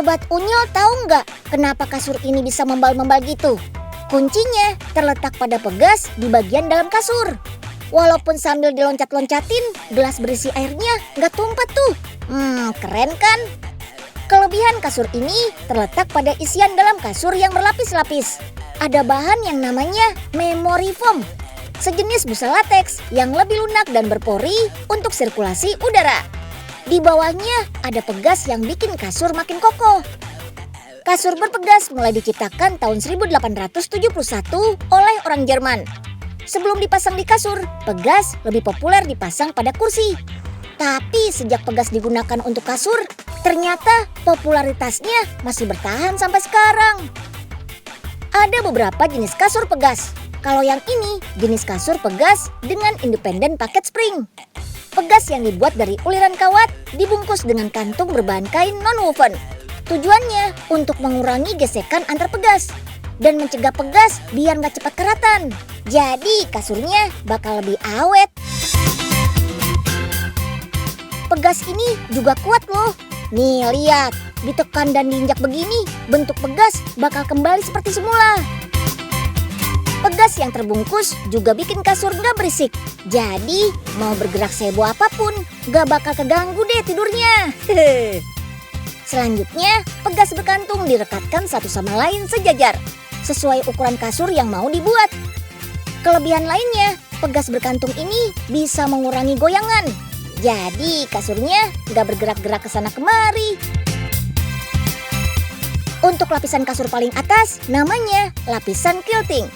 Sobat Unyil tahu nggak kenapa kasur ini bisa membal-membal gitu? Kuncinya terletak pada pegas di bagian dalam kasur. Walaupun sambil diloncat-loncatin, gelas berisi airnya nggak tumpah tuh. Keren kan? Kelebihan kasur ini terletak pada isian dalam kasur yang berlapis-lapis. Ada bahan yang namanya memory foam, sejenis busa lateks yang lebih lunak dan berpori untuk sirkulasi udara. Di bawahnya ada pegas yang bikin kasur makin kokoh. Kasur berpegas mulai diciptakan tahun 1871 oleh orang Jerman. Sebelum dipasang di kasur, pegas lebih populer dipasang pada kursi. Tapi sejak pegas digunakan untuk kasur, ternyata popularitasnya masih bertahan sampai sekarang. Ada beberapa jenis kasur pegas. Kalau yang ini jenis kasur pegas dengan independen paket spring. Pegas yang dibuat dari uliran kawat dibungkus dengan kantung berbahan kain non-woven. Tujuannya untuk mengurangi gesekan antar pegas dan mencegah pegas biar nggak cepat keratan. Jadi kasurnya bakal lebih awet. Pegas ini juga kuat loh. Nih lihat, ditekan dan diinjak begini, bentuk pegas bakal kembali seperti semula. Pegas yang terbungkus juga bikin kasur nggak berisik. Jadi mau bergerak seheboh apapun nggak bakal keganggu deh tidurnya. Selanjutnya, pegas berkantung direkatkan satu sama lain sejajar sesuai ukuran kasur yang mau dibuat. Kelebihan lainnya, pegas berkantung ini bisa mengurangi goyangan. Jadi kasurnya nggak bergerak-gerak ke sana kemari. Untuk lapisan kasur paling atas namanya lapisan quilting.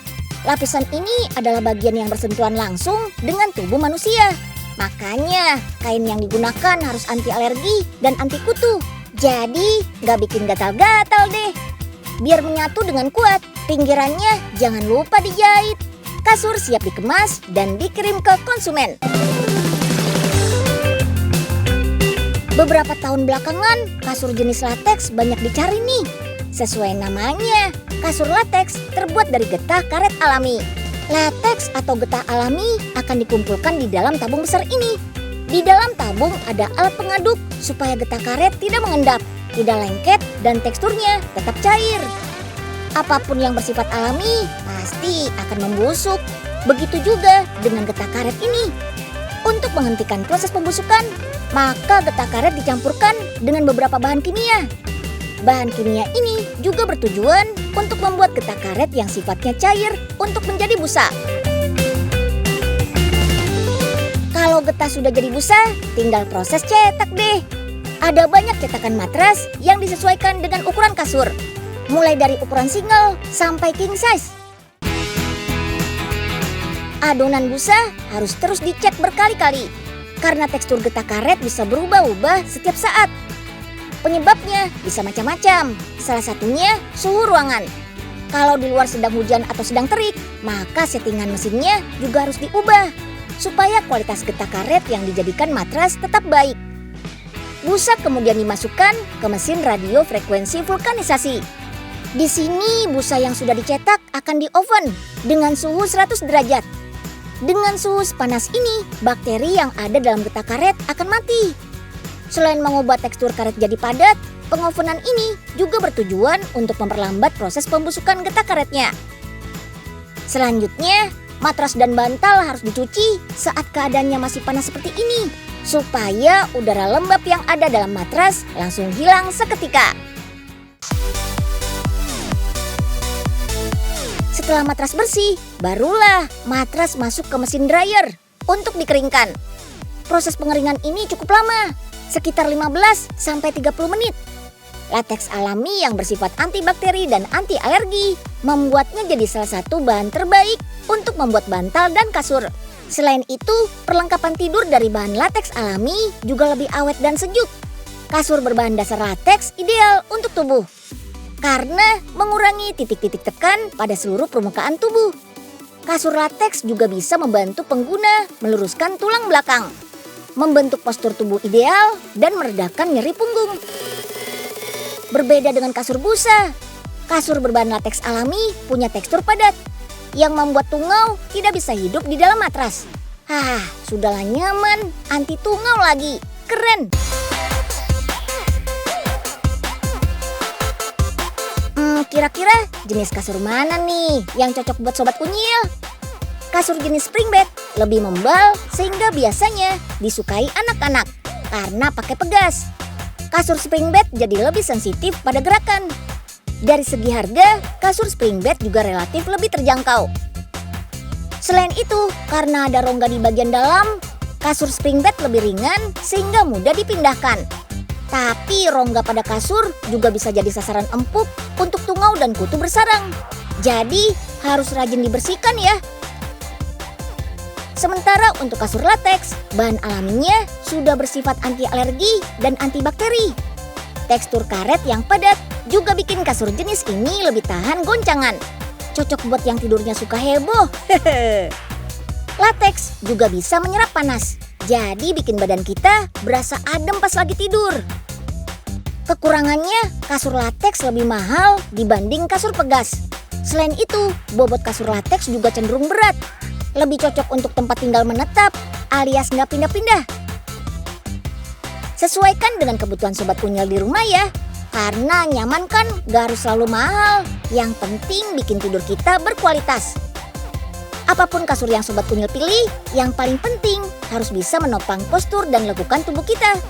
Lapisan ini adalah bagian yang bersentuhan langsung dengan tubuh manusia. Makanya kain yang digunakan harus anti alergi dan anti kutu. Jadi nggak bikin gatal-gatal deh. Biar menyatu dengan kuat, pinggirannya jangan lupa dijahit. Kasur siap dikemas dan dikirim ke konsumen. Beberapa tahun belakangan, kasur jenis lateks banyak dicari nih. Sesuai namanya, kasur lateks terbuat dari getah karet alami. Lateks atau getah alami akan dikumpulkan di dalam tabung besar ini. Di dalam tabung ada alat pengaduk supaya getah karet tidak mengendap, tidak lengket, dan teksturnya tetap cair. Apapun yang bersifat alami pasti akan membusuk. Begitu juga dengan getah karet ini. Untuk menghentikan proses pembusukan, maka getah karet dicampurkan dengan beberapa bahan kimia. Bahan kimia ini juga bertujuan untuk membuat getah karet yang sifatnya cair untuk menjadi busa. Kalau getah sudah jadi busa, tinggal proses cetak deh. Ada banyak cetakan matras yang disesuaikan dengan ukuran kasur, mulai dari ukuran single sampai king size. Adonan busa harus terus dicek berkali-kali karena tekstur getah karet bisa berubah-ubah setiap saat. Penyebabnya bisa macam-macam, salah satunya suhu ruangan. Kalau di luar sedang hujan atau sedang terik, maka settingan mesinnya juga harus diubah supaya kualitas getah karet yang dijadikan matras tetap baik. Busa kemudian dimasukkan ke mesin radio frekuensi vulkanisasi. Di sini busa yang sudah dicetak akan di oven dengan suhu 100 derajat. Dengan suhu sepanas ini, bakteri yang ada dalam getah karet akan mati. Selain mengubah tekstur karet jadi padat, pengovenan ini juga bertujuan untuk memperlambat proses pembusukan getah karetnya. Selanjutnya, matras dan bantal harus dicuci saat keadaannya masih panas seperti ini, supaya udara lembab yang ada dalam matras langsung hilang seketika. Setelah matras bersih, barulah matras masuk ke mesin dryer untuk dikeringkan. Proses pengeringan ini cukup lama, sekitar 15-30 menit. Lateks alami yang bersifat antibakteri dan anti alergi membuatnya jadi salah satu bahan terbaik untuk membuat bantal dan kasur. Selain itu, perlengkapan tidur dari bahan lateks alami juga lebih awet dan sejuk. Kasur berbahan dasar lateks ideal untuk tubuh karena mengurangi titik-titik tekan pada seluruh permukaan tubuh. Kasur lateks juga bisa membantu pengguna meluruskan tulang belakang, membentuk postur tubuh ideal, dan meredakan nyeri punggung. Berbeda dengan kasur busa, kasur berbahan lateks alami punya tekstur padat yang membuat tungau tidak bisa hidup di dalam matras. Sudahlah nyaman, anti tungau lagi. Keren! kira-kira jenis kasur mana nih yang cocok buat Sobat Unyil? Kasur jenis spring bed lebih membal sehingga biasanya disukai anak-anak karena pakai pegas. Kasur spring bed jadi lebih sensitif pada gerakan. Dari segi harga, kasur spring bed juga relatif lebih terjangkau. Selain itu, karena ada rongga di bagian dalam, kasur spring bed lebih ringan sehingga mudah dipindahkan. Tapi rongga pada kasur juga bisa jadi sasaran empuk untuk tungau dan kutu bersarang. Jadi harus rajin dibersihkan ya. Sementara untuk kasur latex, bahan alaminya sudah bersifat anti alergi dan antibakteri. Tekstur karet yang padat juga bikin kasur jenis ini lebih tahan goncangan. Cocok buat yang tidurnya suka heboh. Latex juga bisa menyerap panas, jadi bikin badan kita berasa adem pas lagi tidur. Kekurangannya, kasur latex lebih mahal dibanding kasur pegas. Selain itu, bobot kasur latex juga cenderung berat. Lebih cocok untuk tempat tinggal menetap alias nggak pindah-pindah. Sesuaikan dengan kebutuhan Sobat Unyil di rumah ya. Karena nyaman kan gak harus selalu mahal. Yang penting bikin tidur kita berkualitas. Apapun kasur yang Sobat Unyil pilih, yang paling penting harus bisa menopang postur dan lekukan tubuh kita.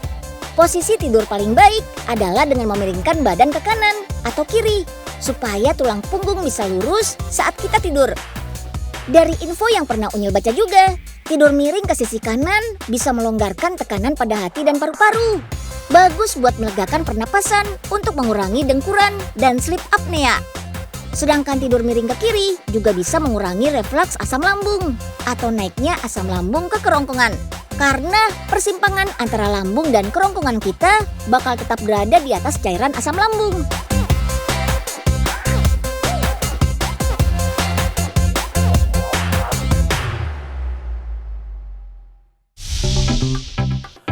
Posisi tidur paling baik adalah dengan memiringkan badan ke kanan atau kiri, supaya tulang punggung bisa lurus saat kita tidur. Dari info yang pernah Unyil baca juga, tidur miring ke sisi kanan bisa melonggarkan tekanan pada hati dan paru-paru. Bagus buat melegakan pernapasan untuk mengurangi dengkuran dan sleep apnea. Sedangkan tidur miring ke kiri juga bisa mengurangi refleks asam lambung atau naiknya asam lambung ke kerongkongan. Karena persimpangan antara lambung dan kerongkongan kita bakal tetap berada di atas cairan asam lambung.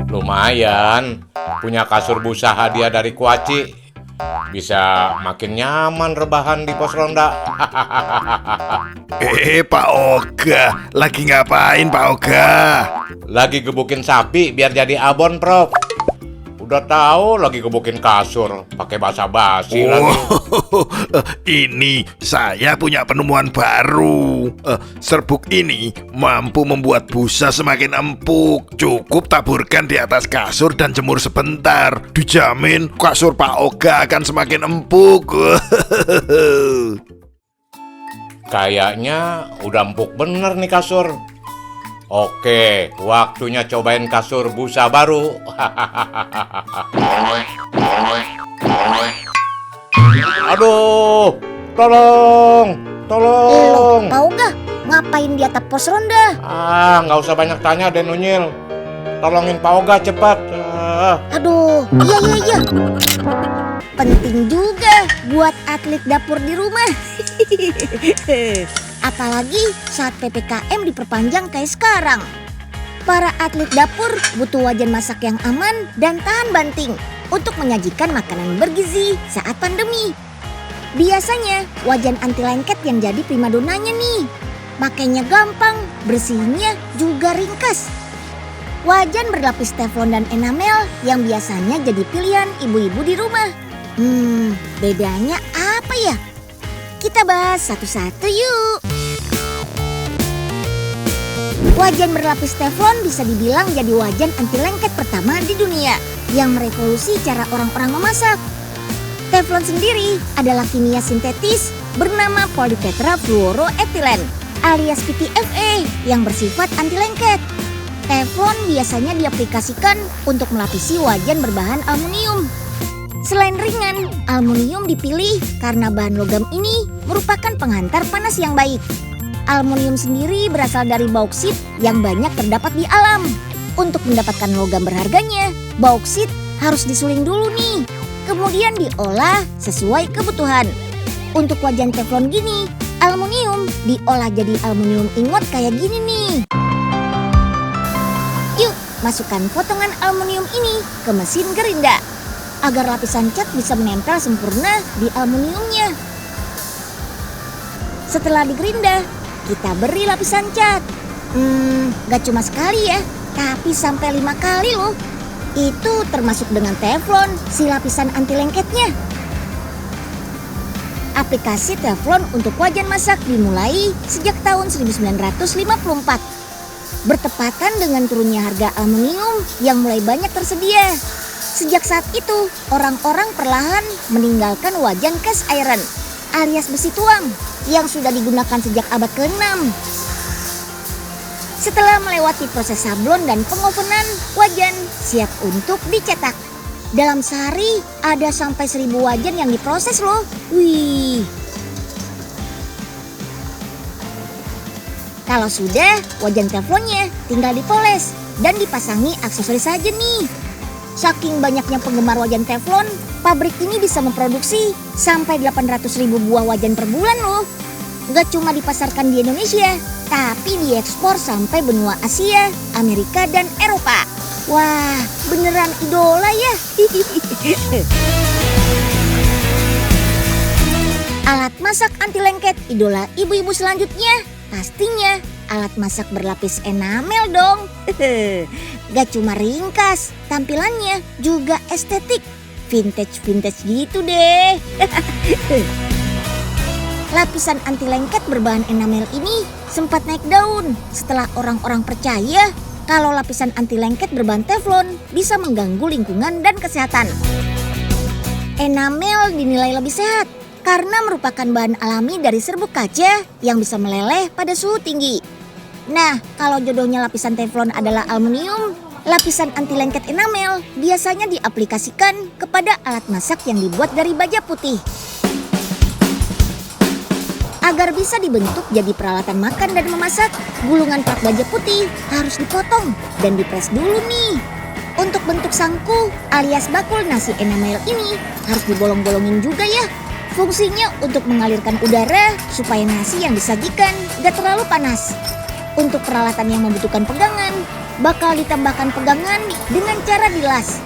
Lumayan, punya kasur busa hadiah dari Kuaci. Bisa makin nyaman rebahan di pos ronda. Pak Oga, lagi ngapain Pak Oga? Lagi gebukin sapi biar jadi abon, Prof. Udah tahu lagi gebukin kasur, pakai basa-basi lagi. Ini saya punya penemuan baru. Serbuk ini mampu membuat busa semakin empuk. Cukup taburkan di atas kasur dan jemur sebentar. Dijamin kasur Pak Oga akan semakin empuk. Kayaknya udah empuk bener nih kasur. Oke, waktunya cobain kasur busa baru. Aduh, tolong. Tahu gak ngapain di atap pos ronda? Nggak usah banyak tanya Den Unyil. Tolongin Pak Oga cepat. Aduh, iya. Penting juga buat atlet dapur di rumah. Apalagi saat PPKM diperpanjang kayak sekarang. Para atlet dapur butuh wajan masak yang aman dan tahan banting untuk menyajikan makanan bergizi saat pandemi. Biasanya wajan anti lengket yang jadi primadonanya nih. Makainya gampang, bersihnya juga ringkas. Wajan berlapis teflon dan enamel yang biasanya jadi pilihan ibu-ibu di rumah. Bedanya apa ya? Kita bahas satu-satu yuk. Wajan berlapis teflon bisa dibilang jadi wajan anti lengket pertama di dunia yang merevolusi cara orang-orang memasak. Teflon sendiri adalah kimia sintetis bernama polytetrafluoroethylene alias PTFE yang bersifat anti lengket. Teflon biasanya diaplikasikan untuk melapisi wajan berbahan aluminium. Selain ringan, aluminium dipilih karena bahan logam ini merupakan penghantar panas yang baik. Aluminium sendiri berasal dari bauksit yang banyak terdapat di alam. Untuk mendapatkan logam berharganya, bauksit harus disuling dulu nih. Kemudian diolah sesuai kebutuhan. Untuk wajan teflon gini, aluminium diolah jadi aluminium ingot kayak gini nih. Yuk, masukkan potongan aluminium ini ke mesin gerinda agar lapisan cat bisa menempel sempurna di aluminiumnya. Setelah digerinda, kita beri lapisan cat. Gak cuma sekali ya, tapi sampai 5 kali loh. Itu termasuk dengan teflon, si lapisan anti lengketnya. Aplikasi teflon untuk wajan masak dimulai sejak tahun 1954. Bertepatan dengan turunnya harga aluminium yang mulai banyak tersedia. Sejak saat itu, orang-orang perlahan meninggalkan wajan cast iron alias besi tuang yang sudah digunakan sejak abad ke-6. Setelah melewati proses sablon dan pengovenan, wajan siap untuk dicetak. Dalam sehari ada sampai 1000 wajan yang diproses loh. Wih. Kalau sudah, wajan teflonnya tinggal dipoles dan dipasangi aksesoris saja nih. Saking banyaknya penggemar wajan teflon, pabrik ini bisa memproduksi sampai 800.000 buah wajan per bulan loh. Gak cuma dipasarkan di Indonesia, tapi diekspor sampai benua Asia, Amerika, dan Eropa. Wah, beneran idola ya. Alat masak anti lengket idola ibu-ibu selanjutnya pastinya alat masak berlapis enamel dong. Gak cuma ringkas, tampilannya juga estetik. Vintage gitu deh. Lapisan anti lengket berbahan enamel ini sempat naik daun setelah orang-orang percaya kalau lapisan anti lengket berbahan teflon bisa mengganggu lingkungan dan kesehatan. Enamel dinilai lebih sehat karena merupakan bahan alami dari serbuk kaca yang bisa meleleh pada suhu tinggi. Nah, kalau jodohnya lapisan teflon adalah aluminium, lapisan anti lengket enamel biasanya diaplikasikan kepada alat masak yang dibuat dari baja putih. Agar bisa dibentuk jadi peralatan makan dan memasak, gulungan plat baja putih harus dipotong dan dipres dulu nih. Untuk bentuk sangku alias bakul nasi enamel ini harus dibolong-bolongin juga ya. Fungsinya untuk mengalirkan udara supaya nasi yang disajikan gak terlalu panas. Untuk peralatan yang membutuhkan pegangan, bakal ditambahkan pegangan dengan cara dilas.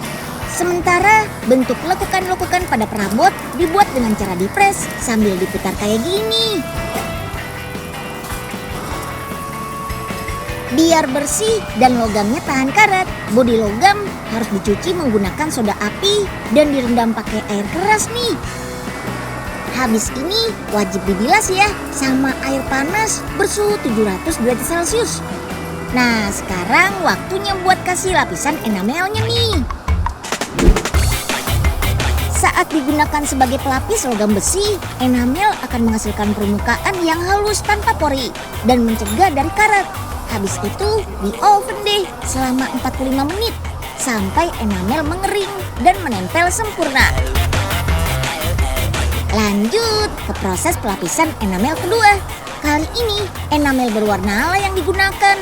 Sementara bentuk lekukan-lekukan pada perabot dibuat dengan cara dipres sambil diputar kayak gini. Biar bersih dan logamnya tahan karat, bodi logam harus dicuci menggunakan soda api dan direndam pakai air keras nih. Habis ini wajib dibilas ya sama air panas bersuhu 700 derajat Celcius. Nah, sekarang waktunya buat kasih lapisan enamelnya nih. Saat digunakan sebagai pelapis logam besi, enamel akan menghasilkan permukaan yang halus tanpa pori dan mencegah dari karat. Habis itu di oven deh selama 45 menit sampai enamel mengering dan menempel sempurna. Lanjut ke proses pelapisan enamel kedua. Kali ini enamel berwarna ala yang digunakan.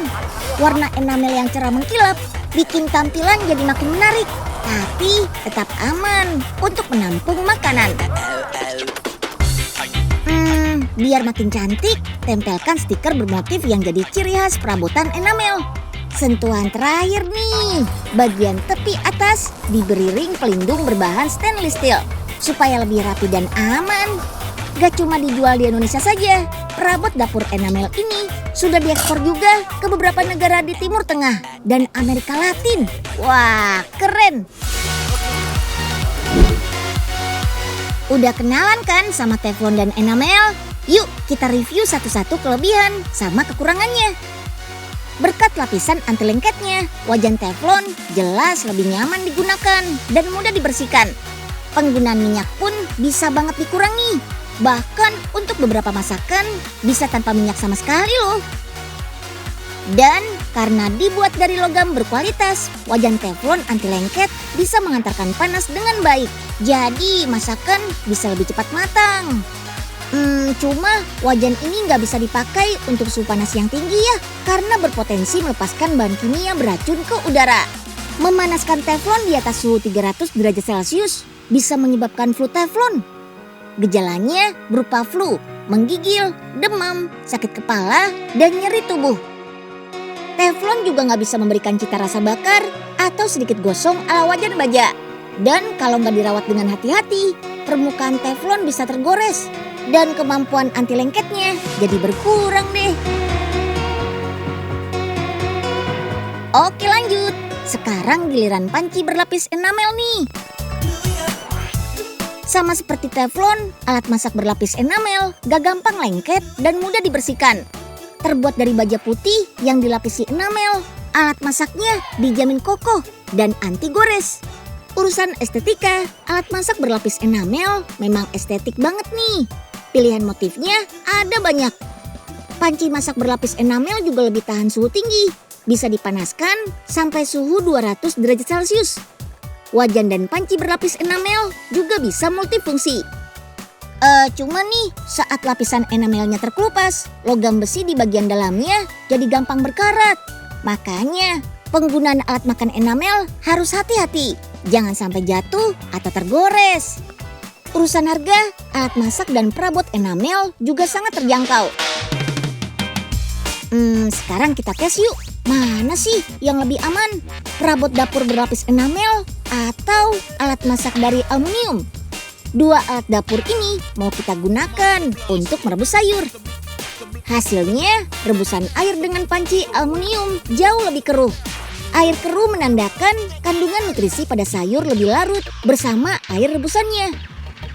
Warna enamel yang cerah mengkilap bikin tampilan jadi makin menarik, tapi tetap aman untuk menampung makanan. Biar makin cantik, tempelkan stiker bermotif yang jadi ciri khas perabotan enamel. Sentuhan terakhir nih, bagian tepi atas diberi ring pelindung berbahan stainless steel supaya lebih rapi dan aman. Gak cuma dijual di Indonesia saja, perabot dapur enamel ini sudah diekspor juga ke beberapa negara di Timur Tengah dan Amerika Latin. Wah, keren! Udah kenalan kan sama teflon dan enamel? Yuk kita review satu-satu kelebihan sama kekurangannya. Berkat lapisan anti lengketnya, wajan teflon jelas lebih nyaman digunakan dan mudah dibersihkan. Penggunaan minyak pun bisa banget dikurangi. Bahkan untuk beberapa masakan bisa tanpa minyak sama sekali loh. Dan karena dibuat dari logam berkualitas, wajan teflon anti lengket bisa mengantarkan panas dengan baik. Jadi masakan bisa lebih cepat matang. Cuma wajan ini nggak bisa dipakai untuk suhu panas yang tinggi ya, karena berpotensi melepaskan bahan kimia beracun ke udara. Memanaskan teflon di atas suhu 300 derajat Celcius bisa menyebabkan flu teflon. Gejalanya berupa flu, menggigil, demam, sakit kepala, dan nyeri tubuh. Teflon juga nggak bisa memberikan cita rasa bakar atau sedikit gosong ala wajan baja. Dan kalau nggak dirawat dengan hati-hati, permukaan teflon bisa tergores dan kemampuan anti lengketnya jadi berkurang deh. Oke lanjut, sekarang giliran panci berlapis enamel nih. Sama seperti teflon, alat masak berlapis enamel gak gampang lengket dan mudah dibersihkan. Terbuat dari baja putih yang dilapisi enamel, alat masaknya dijamin kokoh dan anti gores. Urusan estetika, alat masak berlapis enamel memang estetik banget nih. Pilihan motifnya ada banyak. Panci masak berlapis enamel juga lebih tahan suhu tinggi. Bisa dipanaskan sampai suhu 200 derajat Celcius. Wajan dan panci berlapis enamel juga bisa multifungsi. Cuma nih, saat lapisan enamelnya terkelupas, logam besi di bagian dalamnya jadi gampang berkarat. Makanya, penggunaan alat makan enamel harus hati-hati. Jangan sampai jatuh atau tergores. Urusan harga, alat masak dan perabot enamel juga sangat terjangkau. Sekarang kita tes yuk. Mana sih yang lebih aman? Perabot dapur berlapis enamel atau alat masak dari aluminium? Dua alat dapur ini mau kita gunakan untuk merebus sayur. Hasilnya, rebusan air dengan panci aluminium jauh lebih keruh. Air keruh menandakan kandungan nutrisi pada sayur lebih larut bersama air rebusannya.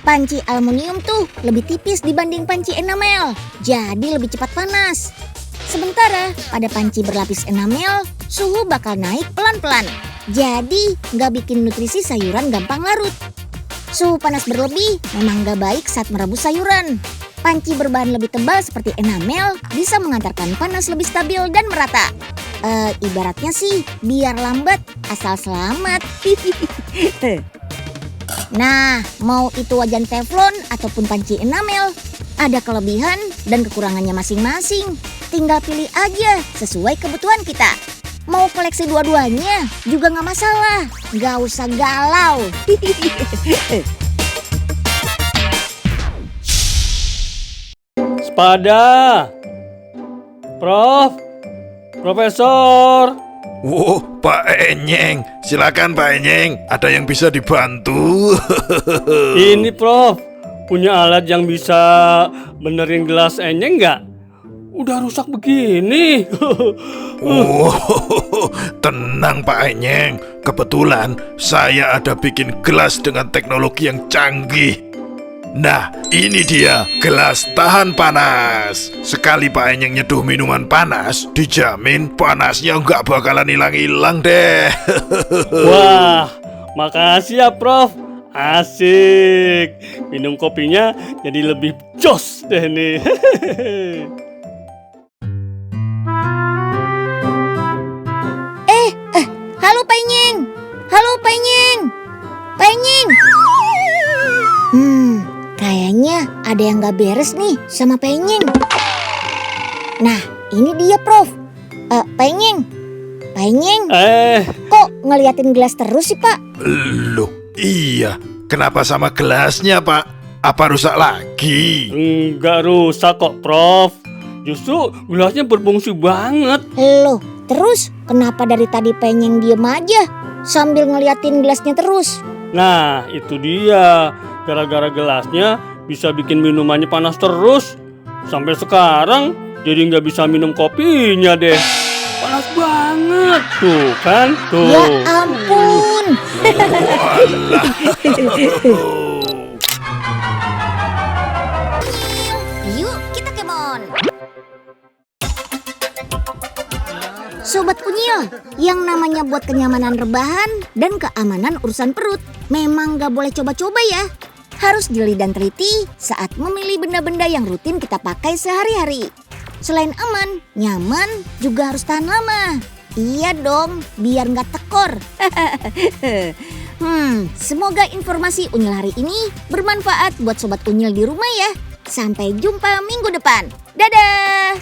Panci aluminium tuh lebih tipis dibanding panci enamel, jadi lebih cepat panas. Sementara pada panci berlapis enamel, suhu bakal naik pelan-pelan. Jadi nggak bikin nutrisi sayuran gampang larut. Suhu panas berlebih memang nggak baik saat merebus sayuran. Panci berbahan lebih tebal seperti enamel bisa mengantarkan panas lebih stabil dan merata. Ibaratnya sih biar lambat asal selamat. Nah, mau itu wajan teflon ataupun panci enamel, ada kelebihan dan kekurangannya masing-masing. Tinggal pilih aja sesuai kebutuhan kita. Mau koleksi dua-duanya juga nggak masalah. Nggak usah galau. Sepada, Prof, Profesor. Wow, Pak Enyeng. Silakan Pak Enyeng. Ada yang bisa dibantu? Ini Prof, punya alat yang bisa benerin gelas enyeng nggak? Udah rusak begini. Oh, tenang Pak Enyeng. Kebetulan saya ada bikin gelas dengan teknologi yang canggih. Nah, ini dia gelas tahan panas. Sekali Pak Enyeng nyeduh minuman panas, dijamin panasnya nggak bakalan hilang-hilang deh. Wah, makasih ya Prof. Asik. Minum kopinya jadi lebih jos deh nih. Halo Penyeng. Halo Penyeng. Penyeng. Kayaknya ada yang gak beres nih sama Penyeng. Nah, ini dia Prof. Penyeng. Penyeng. Kok ngeliatin gelas terus sih Pak? Loh, iya. Kenapa sama gelasnya Pak? Apa rusak lagi? Enggak rusak kok Prof. Justru gelasnya berfungsi banget. Loh, terus kenapa dari tadi Penyeng diem aja sambil ngeliatin gelasnya terus? Nah, itu dia. Gara-gara gelasnya bisa bikin minumannya panas terus. Sampai sekarang jadi nggak bisa minum kopinya deh. Panas banget tuh kan? Tuh. Ya ampun. Yuk kita kemon. Sobat Unyil, yang namanya buat kenyamanan rebahan dan keamanan urusan perut memang gak boleh coba-coba ya. Harus jeli dan teliti saat memilih benda-benda yang rutin kita pakai sehari-hari. Selain aman, nyaman juga harus tahan lama. Iya dong, biar gak tekor. Semoga informasi Unyil hari ini bermanfaat buat Sobat Unyil di rumah ya. Sampai jumpa minggu depan. Dadah!